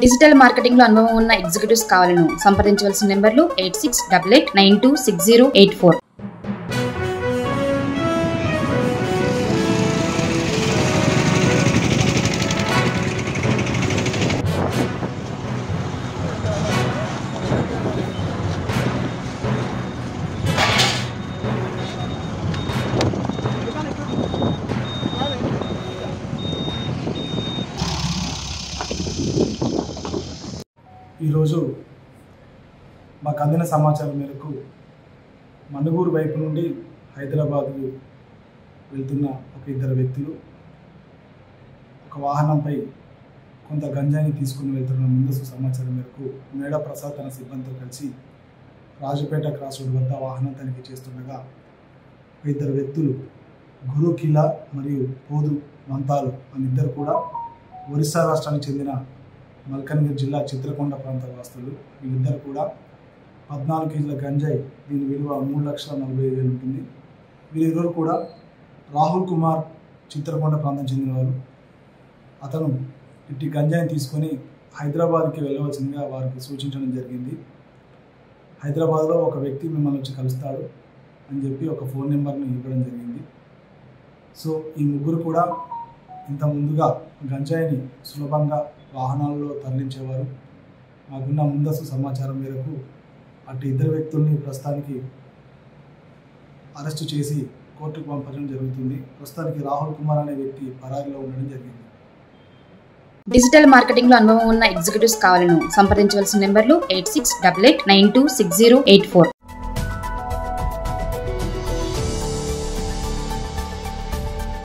Digital marketing లో అనుభవం ఉన్న ఎగ్జిక్యూటివ్స్ కావాలను సంప్రదించవలసిన నెంబర్లు 8688926084. ఈరోజు మాకు అందిన సమాచారం మేరకు మనుగూరు వైపు నుండి హైదరాబాద్కు వెళ్తున్న ఇద్దరు వ్యక్తులు ఒక వాహనంపై కొంత గంజాయిని తీసుకుని వెళ్తున్న ముందస్తు సమాచారం మేరకు మేడ ప్రసాద్ తన సిబ్బందితో కలిసి రాజపేట క్రాస్ రోడ్ వద్ద వాహనం తనిఖీ చేస్తుండగా ఇద్దరు వ్యక్తులు గురు కిలా మరియు పోదు వంతాలు అని ఇద్దరు కూడా ఒరిస్సా రాష్ట్రానికి చెందిన మల్కన్గిరి జిల్లా చిత్రకొండ ప్రాంత వాస్తులు. వీళ్ళిద్దరు కూడా 14 కేజీల గంజాయి, దీని విలువ 3,45,000 ఉంటుంది. వీరిద్దరు కూడా రాహుల్ కుమార్ చిత్రకొండ ప్రాంతం చెందినవారు. అతను ఇట్టి గంజాయిని తీసుకొని హైదరాబాద్కి వెళ్ళవలసిందిగా వారికి సూచించడం జరిగింది. హైదరాబాద్లో ఒక వ్యక్తి మిమ్మల్ని వచ్చి కలుస్తాడు అని చెప్పి ఒక ఫోన్ నెంబర్ని ఇవ్వడం జరిగింది. సో ఈ ముగ్గురు కూడా ఇంత ముందుగా గంజాయిని సులభంగా వాహనాల్లో తరలించేవారు. మాకున్న ముందస్తు సమాచారం మేరకు అటు ఇద్దరు వ్యక్తుల్ని ప్రస్తుతానికి అరెస్టు చేసి కోర్టుకు పంపడం జరుగుతుంది. ప్రస్తుతానికి రాహుల్ కుమార్ అనే వ్యక్తి పరారీలో ఉండడం జరిగింది. డిజిటల్ మార్కెటింగ్ లో అనుభవం ఉన్న ఎగ్జిక్యూటివ్స్ కావాలను సంప్రదించవలసిన నెంబర్లు 8688926084.